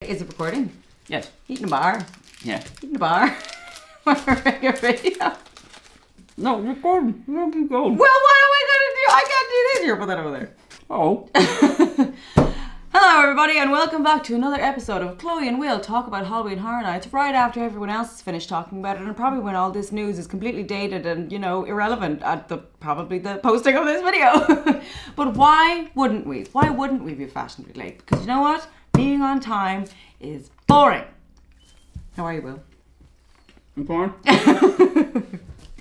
Is it recording? Yes. Eating a bar? Yeah. Eating a bar? Your video? No, record. No, keep going. Well, what am I going to do? I can't do this here. Put that over there. Oh. Hello, everybody, and welcome back to another episode of Chloe and Will Talk About Halloween Horror Nights right after everyone else has finished talking about it, and probably when all this news is completely dated and, irrelevant at probably the posting of this video. But why wouldn't we? Why wouldn't we be fashionably late? Because you know what? Being on time is boring. How are you, Will? I'm fine.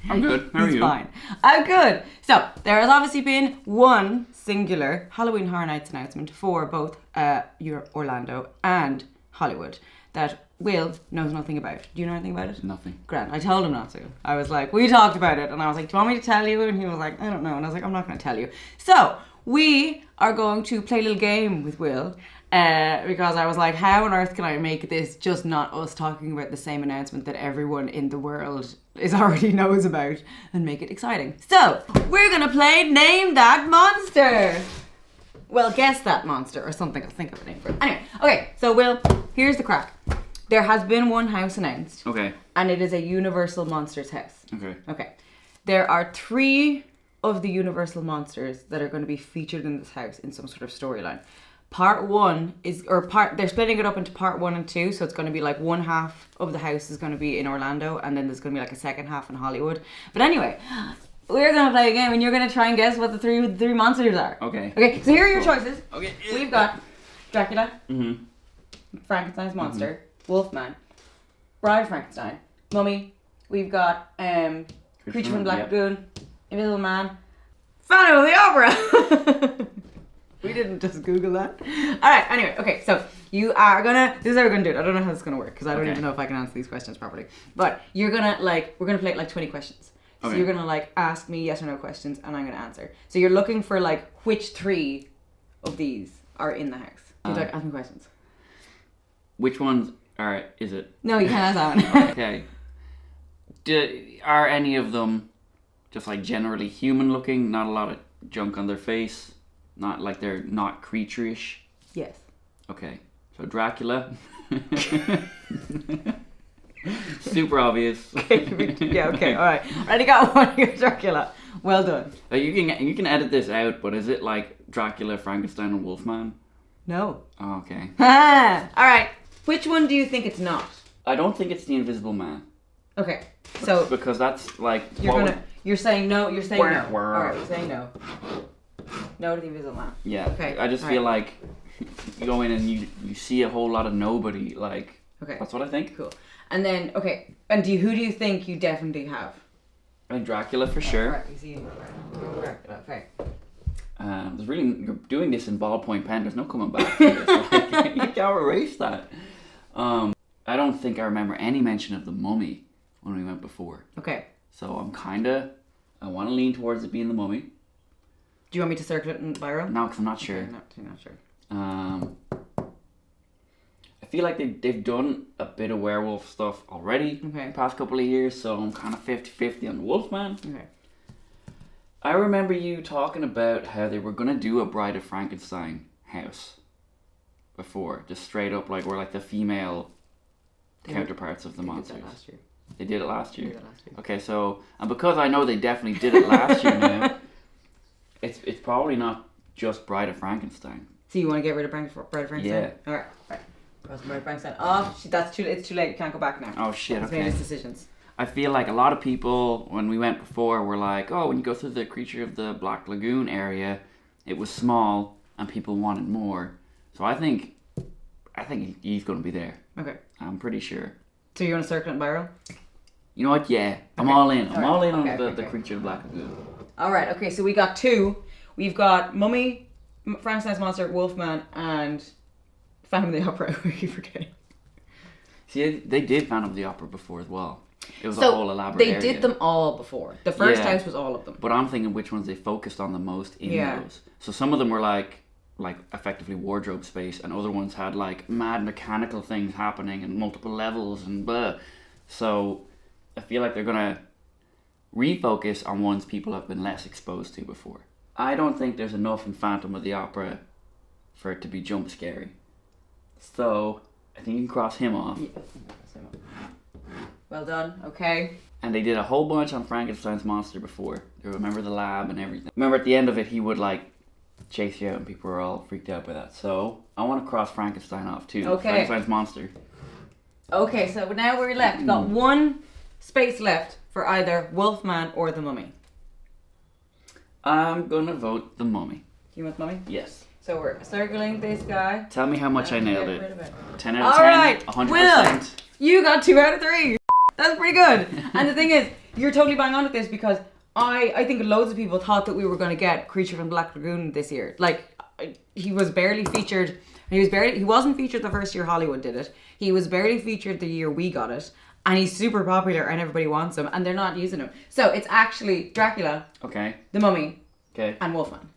I'm good. How are you? He's fine. I'm good. So, there has obviously been one singular Halloween Horror Nights announcement for both Orlando and Hollywood that Will knows nothing about. Do you know anything about it? Nothing. Grant. I told him not to. I was like, we talked about it. And I was like, do you want me to tell you? And he was like, I don't know. And I was like, I'm not going to tell you. So, we are going to play a little game with Will. Because I was like, how on earth can I make this just not us talking about the same announcement that everyone in the world already knows about and make it exciting. So, we're going to play Name That Monster. Well, guess that monster or something. I'll think of a name for it. Anyway, okay, so Will, here's the crack. There has been one house announced. Okay. And it is a Universal Monsters house. Okay. Okay. There are 3 of the Universal Monsters that are going to be featured in this house in some sort of storyline. They're splitting it up into part 1 and 2, so it's going to be like one half of the house is going to be in Orlando, and then there's going to be like a second half in Hollywood. But anyway, we're going to play a game, and you're going to try and guess what the three monsters are. Okay. Okay, so here are your choices. Okay. We've got Dracula, Mm-hmm. Frankenstein's monster, Wolfman, Bride of Frankenstein, Mummy. We've got Creature from Black Lagoon, Invisible Man, Phantom of the Opera. We didn't just Google that. Alright, anyway, okay, so you are gonna, this is how we're gonna do it. I don't know how this is gonna work, because I don't even know if I can answer these questions properly. But you're gonna, we're gonna play it like 20 questions. So you're gonna, ask me yes or no questions, and I'm gonna answer. So you're looking for, which 3 of these are in the house. You'd ask me questions. Which ones is it? No, you can't ask that one. Okay. Are any of them just, generally human looking? Not a lot of junk on their face? Not like they're not creature-ish? Yes. Okay. So Dracula. Super obvious. Yeah, okay, alright. Already got one here, Dracula. Well done. You can edit this out, but is it Dracula, Frankenstein, and Wolfman? No. Oh, okay. Alright. Which one do you think it's not? I don't think it's the Invisible Man. Okay. So because that's you're saying no, you're saying no. Where? Alright, you're saying no. No to the Invisible Man. Yeah. Okay. I just feel like you go in and you see a whole lot of nobody. Okay. That's what I think. Cool. And then and who do you think you definitely have? I think Dracula for sure. Right, you see Dracula. Okay. You're doing this in ballpoint pen. There's no coming back to this. You can't erase that. I don't think I remember any mention of the Mummy when we went before. Okay. So I want to lean towards it being the Mummy. Do you want me to circle it in viral? No, because I'm not sure. Okay, not sure. I feel like they've done a bit of werewolf stuff already in the past couple of years, so I'm kind of 50-50 on the Wolfman. Okay. I remember you talking about how they were going to do a Bride of Frankenstein house before, just straight up where the female counterparts of the monsters. Did that last year. They did it last year? They did it last year. Okay, so, and because I know they definitely did it last year now, it's probably not just Bride of Frankenstein. So you want to get rid of Bride of Frankenstein? Yeah. Alright. Bride of Frankenstein. Oh, it's too late. You can't go back now. Oh shit, It's okay. made its decisions. I feel like a lot of people, when we went before, were like, oh, when you go through the Creature of the Black Lagoon area, it was small and people wanted more. So I think he's going to be there. Okay. I'm pretty sure. So you want to circle it in viral? You know what? Yeah. I'm all in. I'm all in on Okay. the Creature of the Black Lagoon. Alright, okay, so we got 2. We've got Mummy, Frankenstein's monster, Wolfman, and Phantom of the Opera. Who are you forgetting? See, they did Phantom of the Opera before as well. It was a whole elaborate they area. did them all before. The first house was all of them. But I'm thinking which ones they focused on the most in those. So some of them were like effectively wardrobe space, and other ones had mad mechanical things happening and multiple levels and blah. So I feel like they're gonna refocus on ones people have been less exposed to before. I don't think there's enough in Phantom of the Opera for it to be jump scary. So I think you can cross him off. Yeah. Well done. Okay. And they did a whole bunch on Frankenstein's monster before. You remember the lab and everything. Remember at the end of it, he would like chase you out, and people were all freaked out by that. So I want to cross Frankenstein off too. Okay. Frankenstein's monster. Okay, so now we're left. Got one space left for either Wolfman or the Mummy. I'm gonna vote the Mummy. You want the Mummy? Yes. So we're circling this guy. Tell me how much I nailed it. 10 out of 10. All right, 100%. Will, you got 2 out of 3. That's pretty good. And the thing is, you're totally bang on with this because I think loads of people thought that we were going to get Creature from Black Lagoon this year. Like, he was barely featured. He wasn't featured the first year Hollywood did it. He was barely featured the year we got it. And he's super popular and everybody wants him and they're not using him. So it's actually Dracula, Okay. the Mummy, Okay. and Wolfman.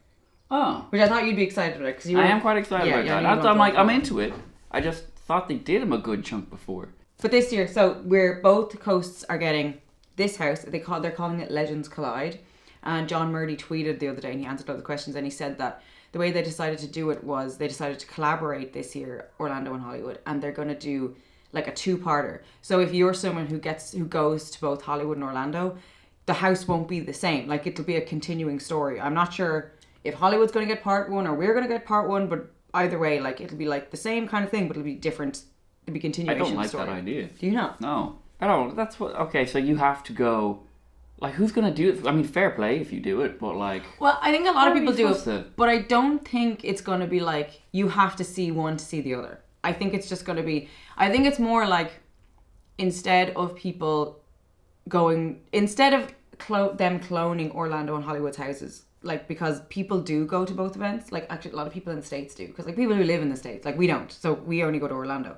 Oh. Which I thought you'd be excited about. Cause you were, I am quite excited about that. I'm like, I'm into it. I just thought they did him a good chunk before. But this year, so we're both coasts are getting this house. They're calling it Legends Collide. And John Murdy tweeted the other day and he answered all the questions and he said that the way they decided to do it was they decided to collaborate this year, Orlando and Hollywood, and they're going to do like a 2-parter. So if you're someone who goes to both Hollywood and Orlando, the house won't be the same. Like it'll be a continuing story. I'm not sure if Hollywood's going to get part 1 or we're going to get part 1, but either way, like it'll be like the same kind of thing, but it'll be different. It'll be continuation. I don't like story. that idea. Do you not? No. I don't. That's what. Okay, so you have to go. Like, who's gonna do it? I mean, fair play if you do it, but like. Well, I think a lot of people do it, to? but I don't think it's gonna be like you have to see one to see the other. I think it's just gonna be. I think it's more like instead of them cloning Orlando and Hollywood's houses. Like, because people do go to both events. Like, actually, a lot of people in the States do. Because, like, people who live in the States, like, we don't. So, we only go to Orlando.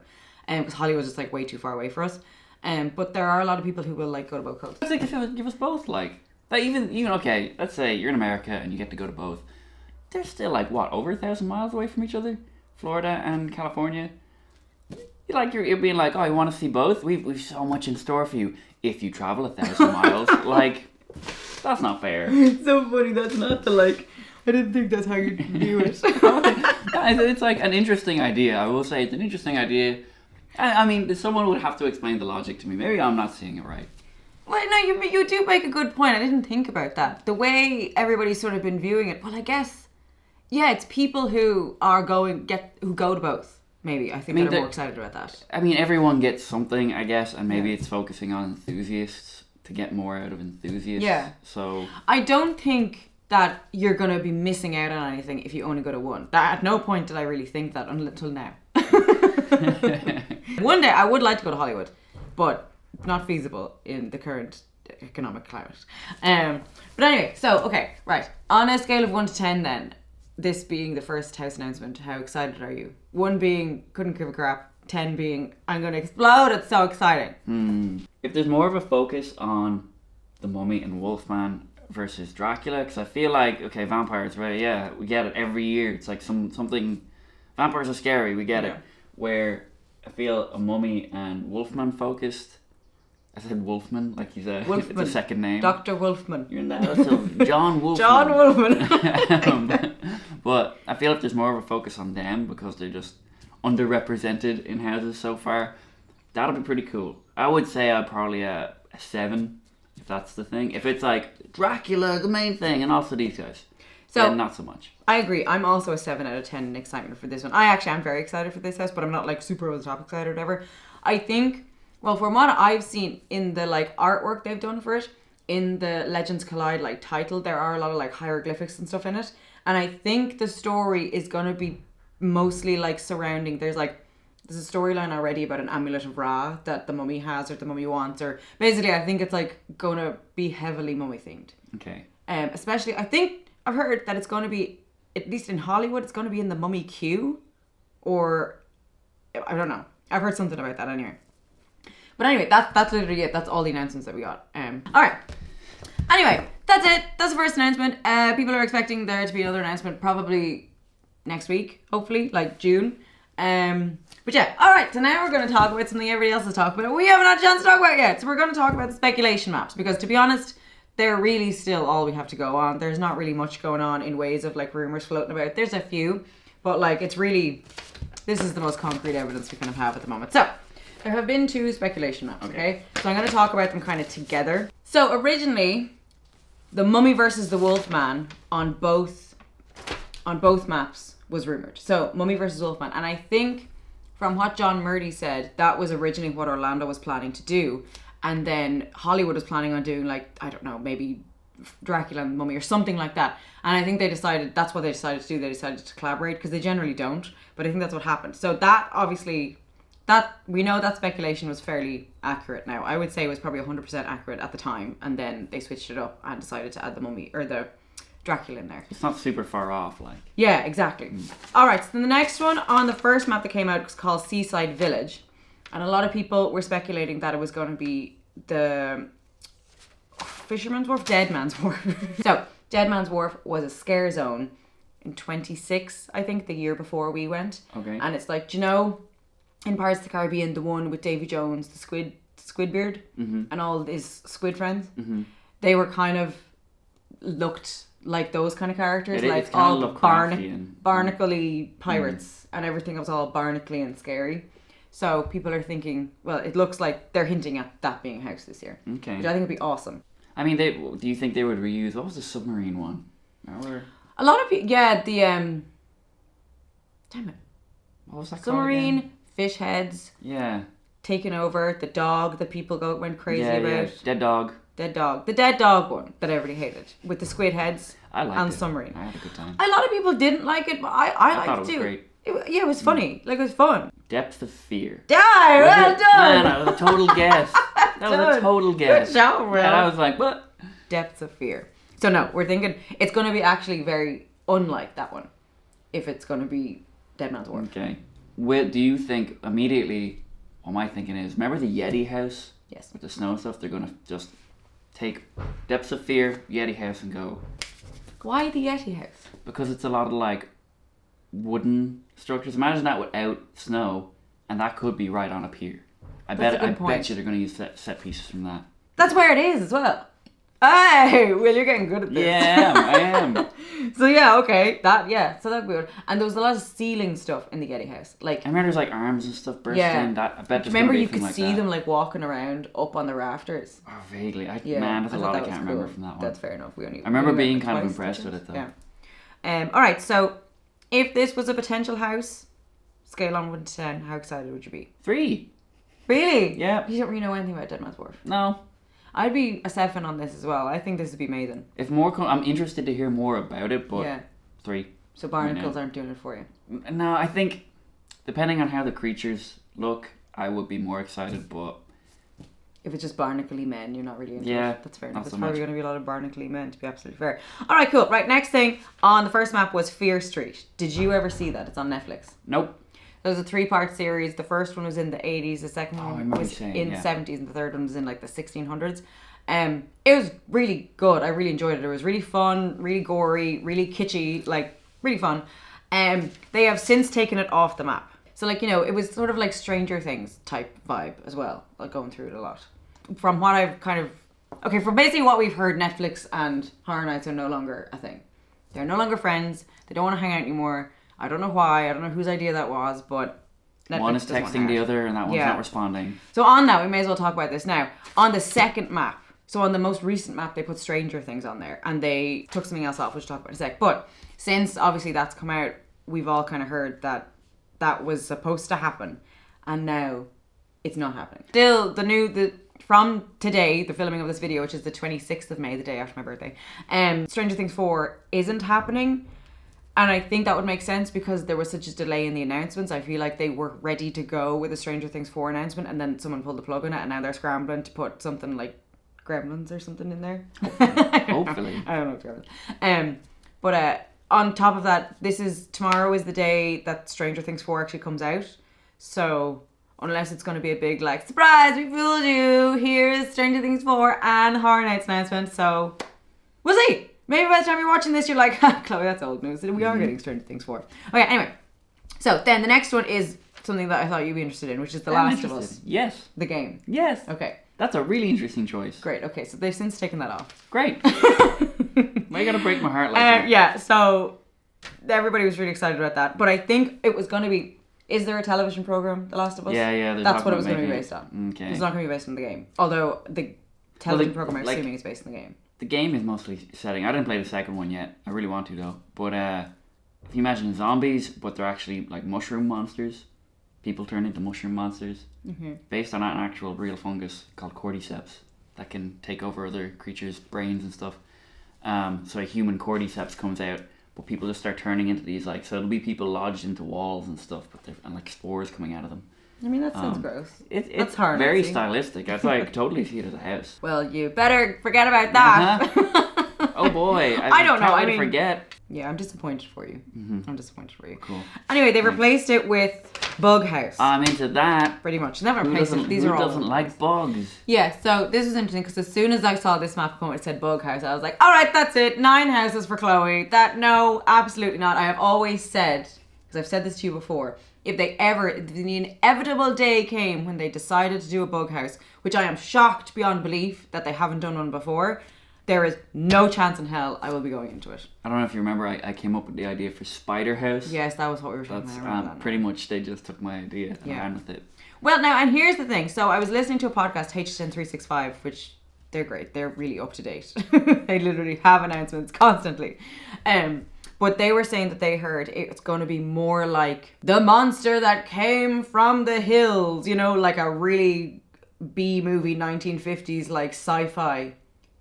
Because Hollywood's just, like, way too far away for us. But there are a lot of people who will, like, go to both coasts. I think give us both, like... That even, okay, let's say you're in America and you get to go to both. They're still, like, what, over 1,000 miles away from each other? Florida and California? You're being like, oh, you want to see both? We've so much in store for you. If you travel 1,000 miles, like... That's not fair. It's so funny. That's not the like. I didn't think that's how you do it. It's like an interesting idea. I will say it's an interesting idea. I mean, someone would have to explain the logic to me. Maybe I'm not seeing it right. Well, no, you do make a good point. I didn't think about that. The way everybody's sort of been viewing it. Well, I guess, yeah, it's people who who go to both. Maybe I think they're more excited about that. I mean, everyone gets something, I guess, and maybe it's focusing on enthusiasts. To get more out of enthusiasts. Yeah. So I don't think that you're going to be missing out on anything if you only go to one. At no point did I really think that until now. One day I would like to go to Hollywood, but not feasible in the current economic climate. But anyway, so, okay, right. On a scale of 1 to 10 then, this being the first house announcement, how excited are you? 1 being, couldn't give a crap. 10 being, I'm going to explode, it's so exciting. If there's more of a focus on the Mummy and Wolfman versus Dracula, because I feel like, okay, vampires, right, yeah, we get it every year. It's like something, vampires are scary, we get it. Where I feel a Mummy and Wolfman focused, I said Wolfman, like he's it's a second name. Dr. Wolfman. You're in that, so John Wolfman. John Wolfman. But I feel if there's more of a focus on them, because they're just underrepresented in houses so far, that'll be pretty cool. I would say I'd probably a 7 if that's the thing. If it's like Dracula, the main thing, and also these guys, then not so much. I agree. I'm also a 7 out of 10 in excitement for this one. I actually am very excited for this house, but I'm not like super over the top excited or whatever. I think, well, from what I've seen in the like artwork they've done for it, in the Legends Collide like title, there are a lot of like hieroglyphics and stuff in it, and I think the story is gonna be mostly like surrounding, there's a storyline already about an amulet of Ra that the Mummy has or the Mummy wants, or basically I think it's like gonna be heavily Mummy themed. Okay. Especially I think I've heard that it's gonna be, at least in Hollywood, it's gonna be in the Mummy queue, or I don't know. I've heard something about that anyway. But anyway, that's literally it. That's all the announcements that we got. Alright. Anyway, that's it. That's the first announcement. People are expecting there to be another announcement probably next week, hopefully, like June. But yeah, alright, so now we're going to talk about something everybody else has talked about. We haven't had a chance to talk about it yet. So we're going to talk about the speculation maps, because to be honest, they're really still all we have to go on. There's not really much going on in ways of like rumours floating about. There's a few, but like it's really this is the most concrete evidence we kind of have at the moment. So, there have been 2 speculation maps, okay? So I'm going to talk about them kind of together. So originally, the Mummy versus the Wolfman on both maps was rumoured. So, Mummy versus Wolfman. And I think, from what John Murdy said, that was originally what Orlando was planning to do. And then Hollywood was planning on doing, like, I don't know, maybe Dracula and the Mummy or something like that. And I think that's what they decided to do. They decided to collaborate, because they generally don't. But I think that's what happened. So that, obviously, that we know that speculation was fairly accurate now. I would say it was probably 100% accurate at the time. And then they switched it up and decided to add the Mummy, or the Dracula in there. It's not super far off, like. Yeah, exactly. All right, so then the next one on the first map that came out was called Seaside Village. And a lot of people were speculating that it was going to be the Fisherman's Wharf? Deadmans Wharf. So, Deadmans Wharf was a scare zone in 26, I think, the year before we went. Okay. And it's like, do you know, in Pirates of the Caribbean, the one with Davy Jones, the Squidbeard, and all his squid friends, they were kind of looked like those kind of characters, like all barnacle-y pirates, and everything was all barnacle-y and scary. So people are thinking, well, it looks like they're hinting at that being a house this year. Okay. Which I think would be awesome. I mean, do you think they would reuse, what was the submarine one? A lot of people, yeah, the, damn it. What was that submarine, called fish heads. Yeah. Taking over, the dog that people went crazy about. Yeah, Dead Dog. Dead Dog. The Dead Dog one that everybody hated. With the squid heads. I liked and it. submarine. I had a good time. A lot of people didn't like it, but I liked thought it was too. Great. It was funny. Like, it was fun. Depth of Fear. Yeah, well done! Man, that was a total guess. That was a total guess. Good job, bro. Yeah, I was like, what? Depths of Fear. So no, we're thinking it's going to be actually very unlike that one. If it's going to be Deadman's Wharf. Okay. Do you think, immediately, what my thinking is, remember the Yeti house? Yes. With the snow stuff? They're going to just take Depths of Fear, Yeti house, and go. Why the Yeti house? Because it's a lot of, like, wooden structures. Imagine that without snow, and that could be right on a pier. I bet you they're going to use set pieces from that. That's where it is as well. Hey, well, you're getting good at this. Yeah, I am. So yeah, okay, so that'd be good. And there was a lot of ceiling stuff in the Getty house. Like, I remember there's like arms and stuff bursting. I bet. Remember you could see them like walking around up on the rafters. Oh, vaguely. Man, that's a lot I can't remember from that one. That's fair enough. I remember being kind of impressed with it though. Yeah. All right. So, if this was a potential house, scale on 1 to 10, how excited would you be? 3. Really? Yeah. You don't really know anything about Deadman's Wharf. No. I'd be a 7 on this as well. I think this would be amazing. If more, I'm interested to hear more about it, but 3. So barnacles aren't doing it for you? No, I think depending on how the creatures look, I would be more excited, but if it's just barnacle-y men, you're not really into it. That's fair enough. There's probably going to be a lot of barnacle-y men, to be absolutely fair. All right, cool. Right, next thing on the first map was Fear Street. Did you ever see that? It's on Netflix. Nope. There was a 3-part series. The first one was in the 80s. The second one was in the 70s. And the third one was in like the 1600s. It was really good. I really enjoyed it. It was really fun, really gory, really kitschy, like really fun. They have since taken it off the map. So like, it was sort of like Stranger Things type vibe as well. Like going through it a lot. From what I've from basically what we've heard, Netflix and Horror Nights are no longer a thing. They're no longer friends. They don't want to hang out anymore. I don't know why. I don't know whose idea that was, but Netflix one is texting the other and that one's not responding. So on that, we may as well talk about this now. On the second map, so on the most recent map, they put Stranger Things on there and they took something else off, which we'll talk about in a sec. But since obviously that's come out, we've all kind of heard that that was supposed to happen and now it's not happening. Still, from today, the filming of this video, which is the 26th of May, the day after my birthday, Stranger Things 4 isn't happening. And I think that would make sense because there was such a delay in the announcements. I feel like they were ready to go with a Stranger Things 4 announcement and then someone pulled the plug on it and now they're scrambling to put something like Gremlins or something in there. Hopefully. I don't know if Gremlins. But on top of that, tomorrow is the day that Stranger Things 4 actually comes out. So unless it's going to be a big like, surprise, we fooled you. Here's Stranger Things 4 and Horror Nights announcement. So we'll see. Maybe by the time you're watching this, you're like, Chloe, that's old news. We are getting Stranger Things 4. Okay, anyway. So then the next one is something that I thought you'd be interested in, which is The Last of Us. Yes. The game. Yes. Okay. That's a really interesting choice. Great. Okay, so they've since taken that off. Great. Why you gotta break my heart like that? Yeah, so everybody was really excited about that. But I think it Is there a television program, The Last of Us? Yeah. That's what it was going to be based on. Okay. It's not going to be based on the game. Although the television program, I'm assuming, is based on the game. The game is mostly setting. I didn't play the second one yet. I really want to though. But if you imagine zombies, but they're actually like mushroom monsters. People turn into mushroom monsters. Mm-hmm. Based on an actual real fungus called cordyceps that can take over other creatures' brains and stuff. So a human cordyceps comes out, but people just start turning into these like, so it'll be people lodged into walls and stuff, and like spores coming out of them. I mean, that sounds gross. It's hard. Very stylistic. That's why I could totally see it as a house. Well, you better forget about that. Uh-huh. Oh boy, I don't know. I mean, forget. Yeah, I'm disappointed for you. Mm-hmm. I'm disappointed for you. Cool. Anyway, they replaced it with Bug House. I'm into that. Pretty much. Never replaced it. These are all. Who doesn't like bugs? Yeah. So this was interesting because as soon as I saw this map come, it said Bug House. I was like, all right, that's it. 9 houses for Chloe. No, absolutely not. I have always said, because I've said this to you before. If the inevitable day came when they decided to do a bug house, which I am shocked beyond belief that they haven't done one before, there is no chance in hell I will be going into it. I don't know if you remember, I came up with the idea for Spider House. Yes, that was what we were talking about. Pretty much they just took my idea and ran with it. Well, now, and here's the thing. So I was listening to a podcast, HHN365, which they're great. They're really up to date. They literally have announcements constantly. But they were saying that they heard it's going to be more like the monster that came from the hills, like a really B-movie 1950s, like sci-fi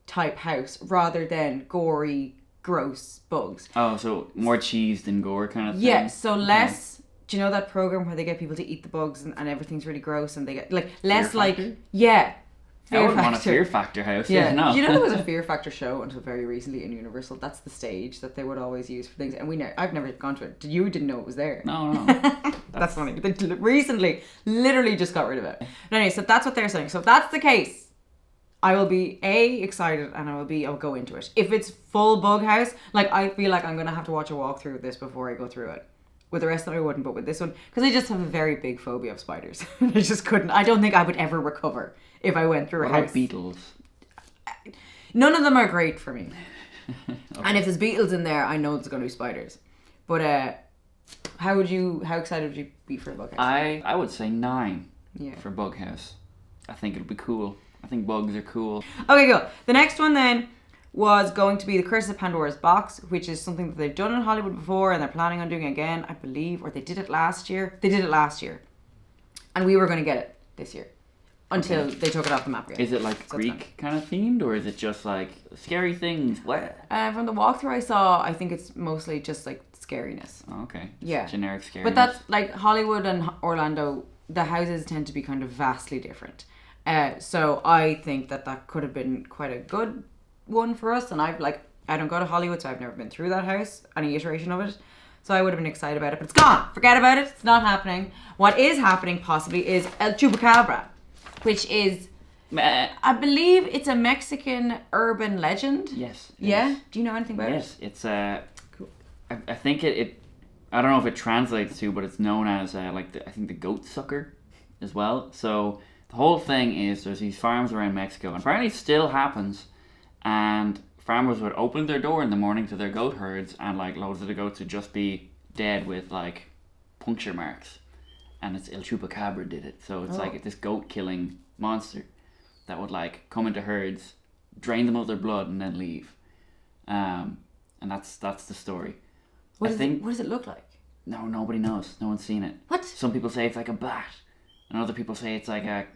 type house, rather than gory, gross bugs. Oh, so more cheese than gore kind of thing? Yeah, so less... Okay. Do you know that program where they get people to eat the bugs and everything's really gross and they get, like, less like... Yeah. I wouldn't want a Fear Factor house. Yeah. No. You know there was a Fear Factor show until very recently in Universal. That's the stage that they would always use for things. And I've never gone to it. You didn't know it was there. No. That's funny. They recently, literally just got rid of it. But anyway, so that's what they're saying. So if that's the case, I will be excited and I'll go into it. If it's full bug house, like I feel like I'm going to have to watch a walkthrough of this before I go through it. With the rest of them I wouldn't, but with this one, because I just have a very big phobia of spiders. I just couldn't. I don't think I would ever recover if I went through a house. What about beetles? None of them are great for me. Okay. And if there's beetles in there, I know there's going to be spiders. But how excited would you be for a bug house? I would say 9 for bug house. I think it'll be cool. I think bugs are cool. Okay, cool. The next one then was going to be the Curse of Pandora's Box, which is something that they've done in Hollywood before and they're planning on doing again, I believe, or they did it last year. They did it last year. And we were going to get it this year until they took it off the map again. Is it like Greek kind of themed, or is it just like scary things? What? From the walkthrough I saw, I think it's mostly just like scariness. Oh, okay. Yeah. Generic scariness. But that's like Hollywood and Orlando, the houses tend to be kind of vastly different. So I think that could have been quite a good one for us, and I don't go to Hollywood, so I've never been through that house, any iteration of it, so I would have been excited about it, but it's gone. Forget about it. It's not happening. What is happening possibly is El Chupacabra, which is I believe it's a Mexican urban legend. Yes. Yeah. Do you know anything about it? Yes, it's cool. I think it I don't know if it translates to, but it's known as I think the goat sucker as well. So the whole thing is there's these farms around Mexico, and apparently it still happens. And farmers would open their door in the morning to their goat herds, and like loads of the goats would just be dead with like puncture marks. And it's El Chupacabra did it. So it's like this goat killing monster that would like come into herds, drain them of their blood, and then leave. And that's the story. What does it look like? No, nobody knows. No one's seen it. What? Some people say it's like a bat, and other people say it's like a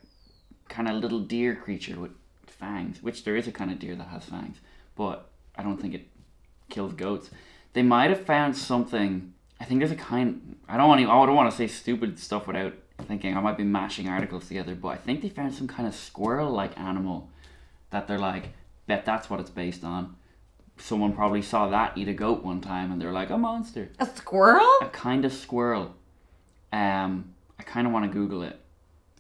kind of little deer creature with fangs, which there is a kind of deer that has fangs, but I don't think it kills goats. They might have found something. I think there's a kind. I don't want to say stupid stuff without thinking. I might be mashing articles together, but I think they found some kind of squirrel-like animal that they're like, bet that's what it's based on. Someone probably saw that eat a goat one time, and they're like, a monster. A squirrel? A kind of squirrel. I kind of want to Google it.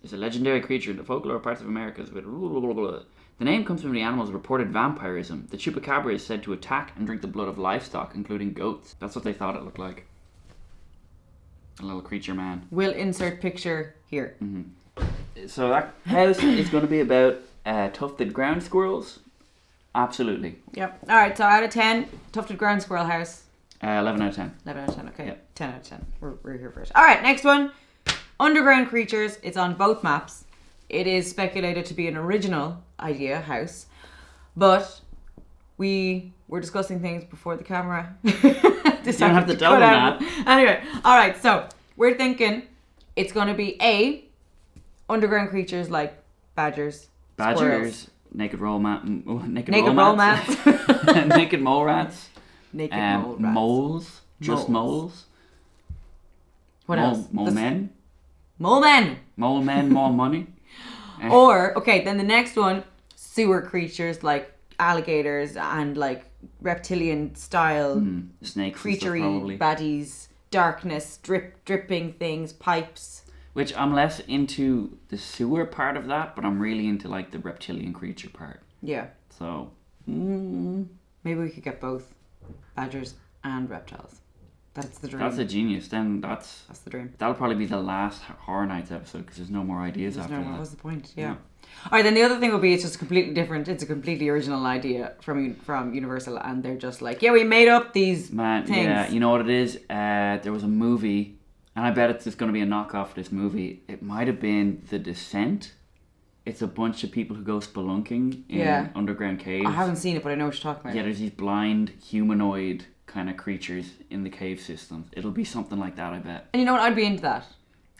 It's a legendary creature in the folklore parts of America with the name comes from the animal's reported vampirism. The Chupacabra is said to attack and drink the blood of livestock, including goats. That's what they thought it looked like. A little creature man. We'll insert picture here. Mm-hmm. So that house is going to be about tufted ground squirrels. Absolutely. Yep. Alright, so out of 10, tufted ground squirrel house. 11 out of 10. 11 out of 10, okay. Yep. 10 out of 10. We're here for it. Alright, next one. Underground creatures, it's on both maps. It is speculated to be an original idea house, but we were discussing things before the camera. You don't have to tell them that. Anyway, all right, so we're thinking it's going to be underground creatures like badgers, squirrels, naked mole rats, naked mole rats, moles, just moles. What else? Mole men, more money. Or okay, then the next one, sewer creatures like alligators and like reptilian style snakes, creaturey baddies, darkness, dripping things, pipes. Which I'm less into the sewer part of that, but I'm really into like the reptilian creature part. Yeah. So maybe we could get both badgers and reptiles. That's the dream. That's a genius. Then that's the dream. That'll probably be the last Horror Nights episode because there's no more ideas after that. What's the point? Yeah. All right. Then the other thing will be it's just completely different. It's a completely original idea from Universal, and they're just like, yeah, we made up these things. Yeah. You know what it is? There was a movie, and I bet it's just going to be a knockoff of this movie. It might have been The Descent. It's a bunch of people who go spelunking in underground caves. I haven't seen it, but I know what you're talking about. Yeah, there's these blind humanoid kind of creatures in the cave systems. It'll be something like that, I bet. And you know what? I'd be into that.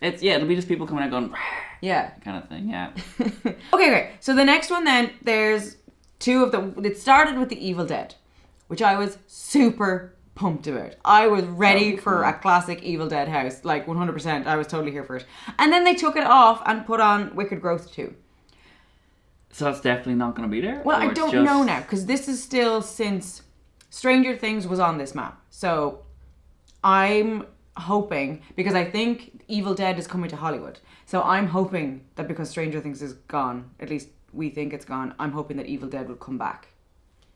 It'll be just people coming out going, yeah, kind of thing. Yeah. Okay. So the next one then, there's two of them. It started with The Evil Dead, which I was super pumped about. I was ready for a classic Evil Dead house, like 100%. I was totally here for it. And then they took it off and put on Wicked Growth 2. So that's definitely not going to be there? Well, I don't know now, because this is still since Stranger Things was on this map. So I'm hoping, because I think Evil Dead is coming to Hollywood. So I'm hoping that because Stranger Things is gone, at least we think it's gone, I'm hoping that Evil Dead will come back.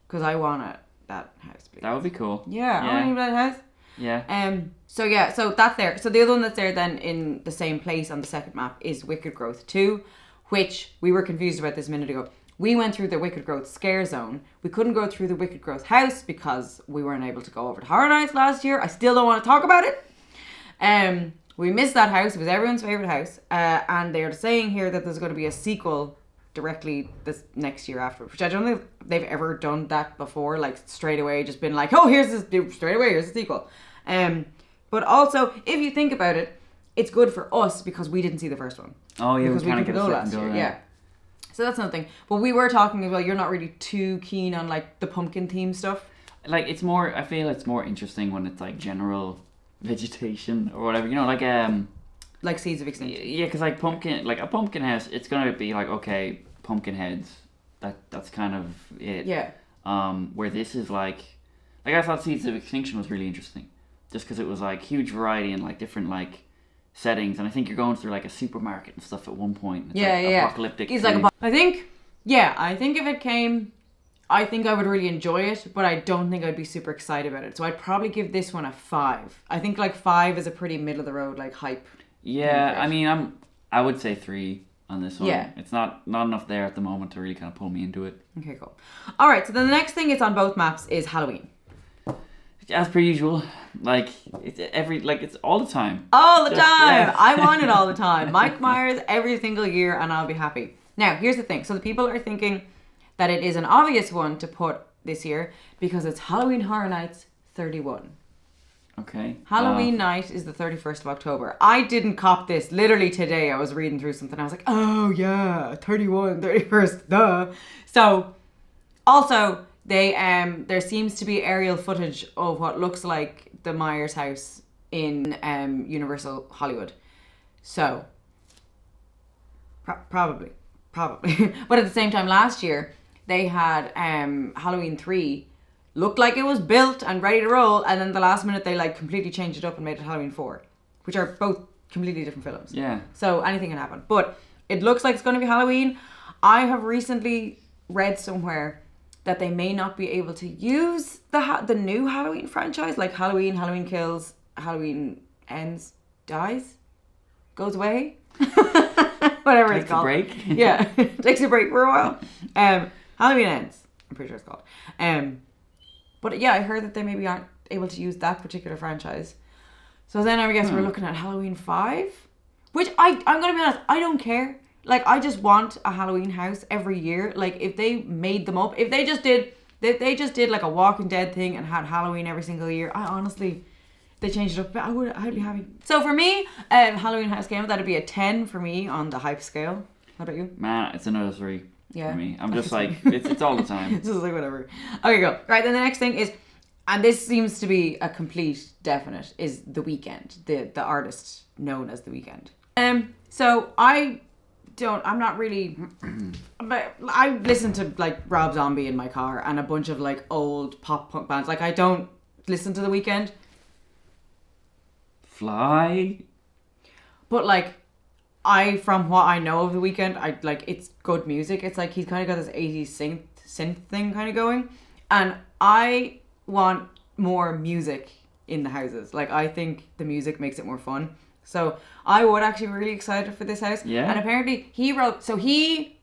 Because I want that house, please. That would be cool. Yeah, I want Evil Dead house. Yeah. So that's there. So the other one that's there then in the same place on the second map is Wicked Growth 2, which we were confused about this a minute ago. We went through the Wicked Growth scare zone. We couldn't go through the Wicked Growth house because we weren't able to go over to Horror Nights last year. I still don't want to talk about it. We missed that house. It was everyone's favourite house. And they're saying here that there's going to be a sequel directly this next year after, which I don't think they've ever done that before, like straight away just been like, oh, here's the sequel. But also, if you think about it, it's good for us because we didn't see the first one. Oh yeah, because we couldn't go last year. Yeah. So that's another thing. But we were talking as well, you're not really too keen on like the pumpkin theme stuff. Like I feel it's more interesting when it's like general vegetation or whatever, like Seeds of Extinction. Yeah, because like a pumpkin house, it's gonna be like, okay, pumpkin heads. That's kind of it. Yeah. Where this is like I thought Seeds of Extinction was really interesting, just because it was like huge variety and like different like settings, and I think you're going through like a supermarket and stuff at one point. It's apocalyptic. It's like I think if it came, I think I would really enjoy it, but I don't think I'd be super excited about it. So I'd probably give this one a 5. I think like 5 is a pretty middle of the road like hype. Yeah, I mean I would say 3 on this one. Yeah. It's not enough there at the moment to really kind of pull me into it. Okay, cool. All right, so then the next thing is on both maps is Halloween. As per usual, it's all the time. All the time. Yeah. I want it all the time. Mike Myers every single year, and I'll be happy. Now, here's the thing. So the people are thinking that it is an obvious one to put this year because it's Halloween Horror Nights 31. Okay. Halloween night is the 31st of October. I didn't cop this. Literally today, I was reading through something. I was like, oh yeah, 31st, duh. So, also, there seems to be aerial footage of what looks like the Myers house in Universal Hollywood. So, probably. But at the same time, last year, they had Halloween 3 looked like it was built and ready to roll, and then the last minute they like completely changed it up and made it Halloween 4, which are both completely different films. Yeah. So anything can happen. But it looks like it's going to be Halloween. I have recently read somewhere that they may not be able to use the new Halloween franchise, like Halloween Kills, Halloween Ends, Dies, Goes Away, whatever it's called. Takes a break. Yeah, takes a break for a while. Halloween Ends, I'm pretty sure it's called. But yeah, I heard that they maybe aren't able to use that particular franchise. So then I guess we're looking at Halloween 5, Which I'm gonna be honest, I don't care. Like, I just want a Halloween house every year. Like, if they made them up, if they just did like a Walking Dead thing and had Halloween every single year, I honestly, they changed it up, I'd be happy. So for me, Halloween house game, that'd be a 10 for me on the hype scale. How about you? Man, it's another 3 for me. I'm just like, it's all the time. It's just like, whatever. Okay, go. Right, then the next thing is, and this seems to be a complete definite, is The Weeknd, the artist known as The Weeknd. So I'm not really, but I listen to like Rob Zombie in my car and a bunch of like old pop punk bands. Like, I don't listen to The Weeknd. Fly. But like, from what I know of The Weeknd, I like, it's good music. It's like, he's kind of got this 80s synth thing kind of going. And I want more music in the houses. Like, I think the music makes it more fun. So I would actually be really excited for this house. Yeah. And apparently he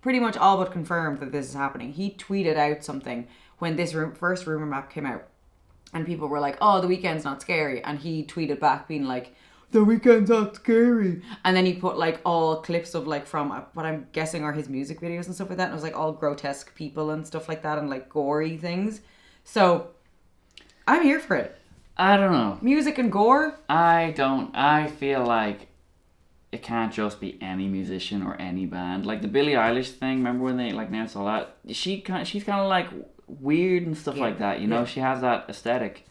pretty much all but confirmed that this is happening. He tweeted out something when this first rumor map came out. And people were like, oh, The Weeknd's not scary. And he tweeted back being like, The Weeknd's not scary. And then he put like all clips of like from what I'm guessing are his music videos and stuff like that. And it was like all grotesque people and stuff like that and like gory things. So I'm here for it. I don't know. Music and gore? I feel like it can't just be any musician or any band. Like the Billie Eilish thing, remember when they like announced all that? She's kind of like weird and stuff like that, you know? She has that aesthetic.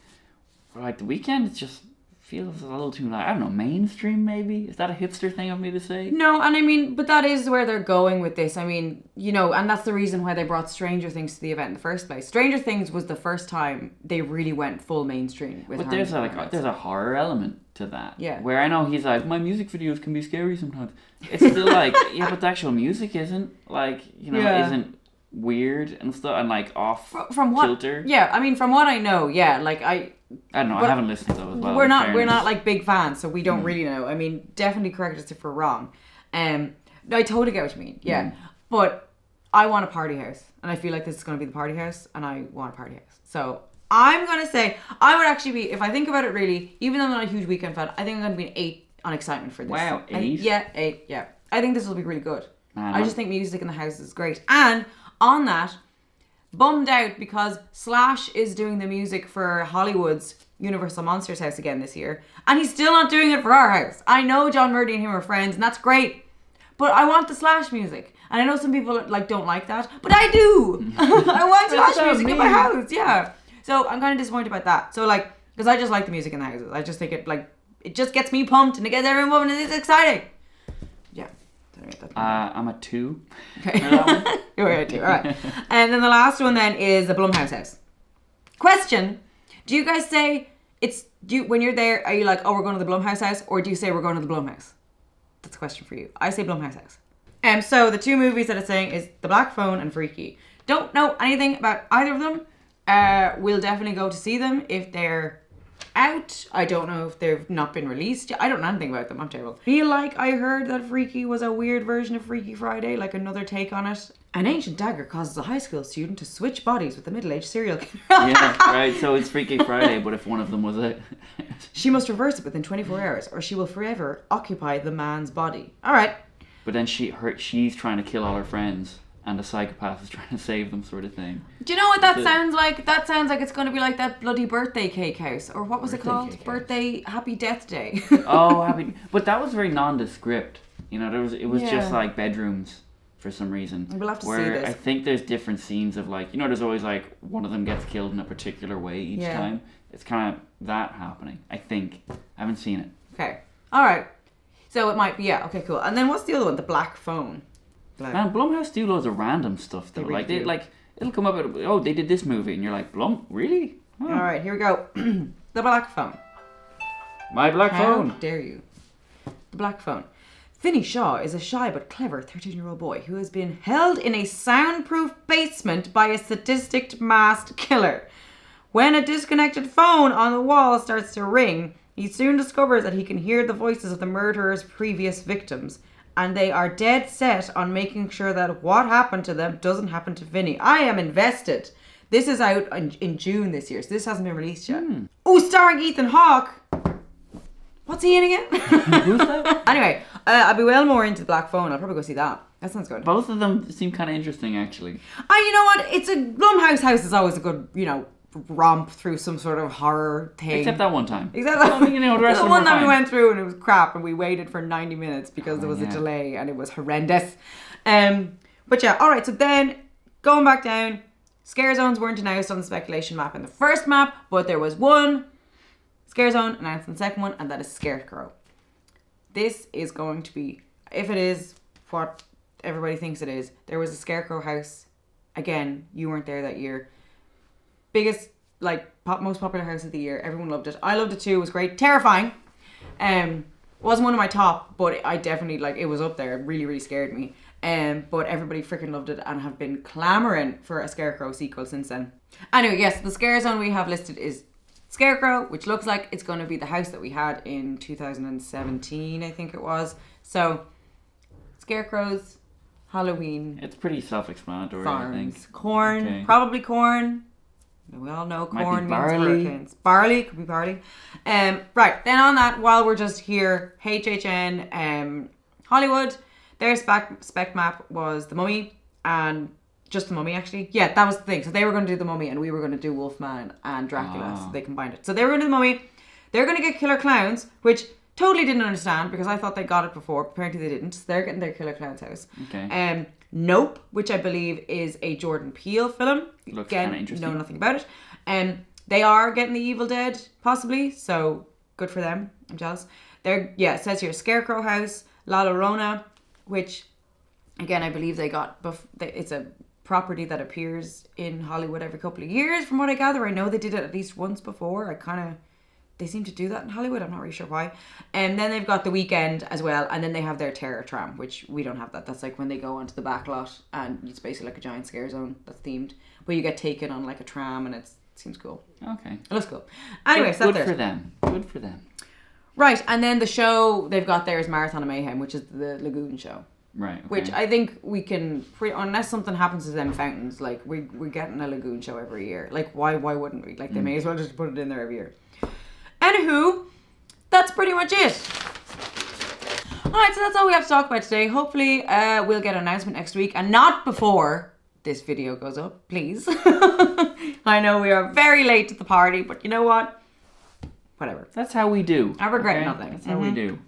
But like The Weeknd, it just feels a little too, like, I don't know, mainstream maybe? Is that a hipster thing of me to say? No, and I mean, but that is where they're going with this. I mean, you know, and that's the reason why they brought Stranger Things to the event in the first place. Stranger Things was the first time they really went full mainstream with. But there's a horror element to that. Yeah. Where I know he's like, my music videos can be scary sometimes. It's still like, yeah, but the actual music isn't, like, you know, isn't weird and stuff and like off from what kilter. Yeah, I mean, from what I know, yeah, like I don't know, I haven't listened to those as well. We're not like big fans, so we don't really know. I mean, definitely correct us if we're wrong. I totally get what you mean. Yeah. But I want a party house, and I feel like this is going to be the party house, and I want a party house. So I'm going to say I would actually be, if I think about it really, even though I'm not a huge Weeknd fan, I think I'm going to be an 8 on excitement for this. Wow, 8? Yeah, 8. Yeah, I think this will be really good. Man, I just think music in the house is great. And on that, bummed out because Slash is doing the music for Hollywood's Universal Monsters house again this year, and he's still not doing it for our house. I know John Murdy and him are friends, and that's great, but I want the Slash music. And I know some people like don't like that, but I do. I want Slash music in my house. Yeah. So I'm kind of disappointed about that. So like, because I just like the music in the houses. I just think it just gets me pumped and it gets everyone moving and it's exciting. Yeah. I'm a 2. Okay. You're a 2. All right. And then the last one then is the Blumhouse house. Question: do you guys say when you're there, are you like, oh, we're going to the Blumhouse house, or do you say we're going to the Blumhouse? That's a question for you. I say Blumhouse house. So the 2 movies that it's saying is The Black Phone and Freaky. Don't know anything about either of them. We'll definitely go to see them if they're out. I don't know if they've not been released yet. I don't know anything about them. I'm terrible. Feel like I heard that Freaky was a weird version of Freaky Friday, like another take on it. An ancient dagger causes a high school student to switch bodies with a middle-aged serial killer. Yeah, right. So it's Freaky Friday, but if one of them was it. She must reverse it within 24 hours or she will forever occupy the man's body. All right. But then she's trying to kill all her friends, and the psychopath is trying to save them, sort of thing. Do you know what that sounds like? That sounds like it's going to be like that bloody birthday cake house, or what was it called? Birthday Happy Death Day. Oh, happy! But that was very nondescript. You know, it was just like bedrooms for some reason. We'll have to see where this. I think there's different scenes of like, you know, there's always like one of them gets killed in a particular way each time. It's kind of that happening. I think I haven't seen it. Okay. All right. So it might be, yeah, okay, cool. And then what's the other one? The Black Phone. Man, Blumhouse do loads of random stuff though. It'll come up, oh, they did this movie, and you're like, Blum, really? Oh. All right, here we go. The Black Phone. My Black Phone. How dare you? The Black Phone. Finney Shaw is a shy but clever 13-year-old boy who has been held in a soundproof basement by a sadistic masked killer. When a disconnected phone on the wall starts to ring, he soon discovers that he can hear the voices of the murderer's previous victims, and they are dead set on making sure that what happened to them doesn't happen to Vinny. I am invested. This is out in June this year, so this hasn't been released yet. Oh, starring Ethan Hawke. What's he in again? Who's that? Anyway, I'll be well more into the Black Phone. I'll probably go see that. That sounds good. Both of them seem kind of interesting, actually. You know what? It's a Blumhouse house is always a good, romp through some sort of horror thing. Except that one time. Except that the rest of them one were time we fine. went through and it was crap and we waited for 90 minutes because there was a delay and it was horrendous. But yeah, alright, so then going back down, scare zones weren't announced on the speculation map in the first map, but there was one scare zone announced in the second one, and that is Scarecrow. This is going to be, if it is what everybody thinks it is, there was a Scarecrow house. Again, you weren't there that year. Biggest, most popular house of the year. Everyone loved it. I loved it too. It was great. Terrifying. Wasn't one of my top, but I definitely, it was up there. It really, really scared me. But everybody freaking loved it and have been clamoring for a Scarecrow sequel since then. Anyway, yes, the scare zone we have listed is Scarecrow, which looks like it's going to be the house that we had in 2017, I think it was. So, Scarecrows, Halloween. It's pretty self-explanatory, farms, I think. Corn, Okay. probably corn. We all know corn means barley. hurricanes. Barley, could be barley. Right, then on that, while we're just here, HHN Hollywood, their spec map was The Mummy and just The Mummy, actually. Yeah, that was the thing. So they were going to do The Mummy and we were going to do Wolfman and Dracula. So they combined it. So they were going to do The Mummy. They're going to get Killer Clowns, which totally didn't understand because I thought they got it before. Apparently they didn't. So they're getting their Killer Clowns house. Okay. Nope, which I believe is a Jordan Peele film. Looks Again, kinda interesting. know nothing about it. They are getting The Evil Dead, possibly. So good for them. I'm jealous. It says here Scarecrow House, La Llorona, which, again, I believe they got. It's a property that appears in Hollywood every couple of years, from what I gather. I know they did it at least once before. They seem to do that in Hollywood. I'm not really sure why. And then they've got The Weekend as well. And then they have their Terror Tram, which we don't have that. That's like when they go onto the back lot and it's basically like a giant scare zone that's themed. Where you get taken on like a tram and it seems cool. Okay. It looks cool. Anyway, so good for them. Good for them. Right, and then the show they've got there is Marathon of Mayhem, which is the Lagoon show. Right. Okay. Which I think we can, unless something happens to them fountains, we're getting a Lagoon show every year. Why wouldn't we? They may as well just put it in there every year. Anywho, that's pretty much it. Alright, so that's all we have to talk about today. Hopefully we'll get an announcement next week and not before this video goes up, please. I know we are very late to the party, but you know what? Whatever. That's how we do. I regret nothing. That's how we do.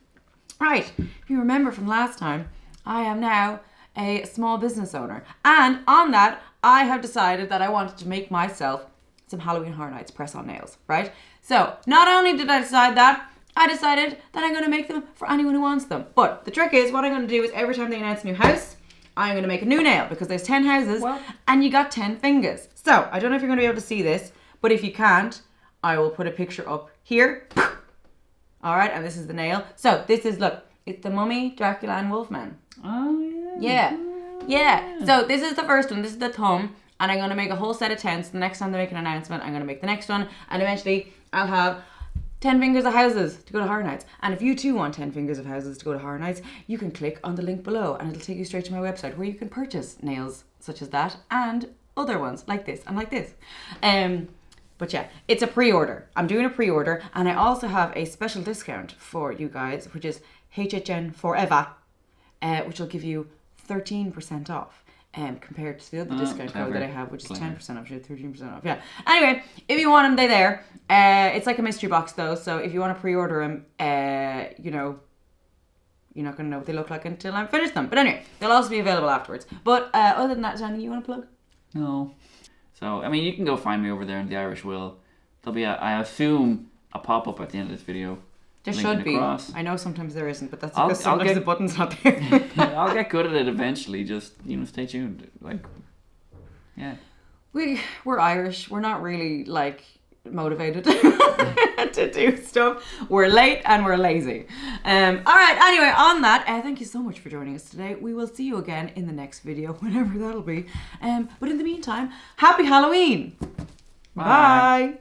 Right, if you remember from last time, I am now a small business owner. And on that, I have decided that I wanted to make myself some Halloween Horror Nights press-on nails, right? So, not only did I decide that, I decided that I'm going to make them for anyone who wants them. But the trick is, what I'm going to do is every time they announce a new house, I'm going to make a new nail because there's 10 houses and you got 10 fingers. So, I don't know if you're going to be able to see this, but if you can't, I will put a picture up here. Alright, and this is the nail. So, this is, look, it's the Mummy, Dracula, and Wolfman. Oh, yeah. Yeah. So, this is the first one. This is the thumb. And I'm going to make a whole set of tents. The next time they make an announcement, I'm going to make the next one. And eventually, I'll have 10 fingers of houses to go to Horror Nights. And if you too want 10 fingers of houses to go to Horror Nights, you can click on the link below and it'll take you straight to my website where you can purchase nails such as that and other ones like this and like this. But yeah, it's a pre-order. I'm doing a pre-order and I also have a special discount for you guys, which is HHN Forever, which will give you 13% off. Compared to the other discount code that I have, which is 10% off, 13% off. Yeah. Anyway, if you want them, they're there. It's like a mystery box though, so if you want to pre-order them, you're not going to know what they look like until I finish them. But anyway, they'll also be available afterwards. But other than that, is there anything you want to plug? No. So, I mean, you can go find me over there in the Irish Will. There'll be, I assume, a pop-up at the end of this video. There should be. Across. I know sometimes there isn't, but that's because sometimes the button's not there. I'll get good at it eventually. Just, stay tuned. Yeah. We're Irish. We're not really, motivated to do stuff. We're late and we're lazy. Alright, anyway, on that, thank you so much for joining us today. We will see you again in the next video, whenever that'll be. But in the meantime, happy Halloween! Bye.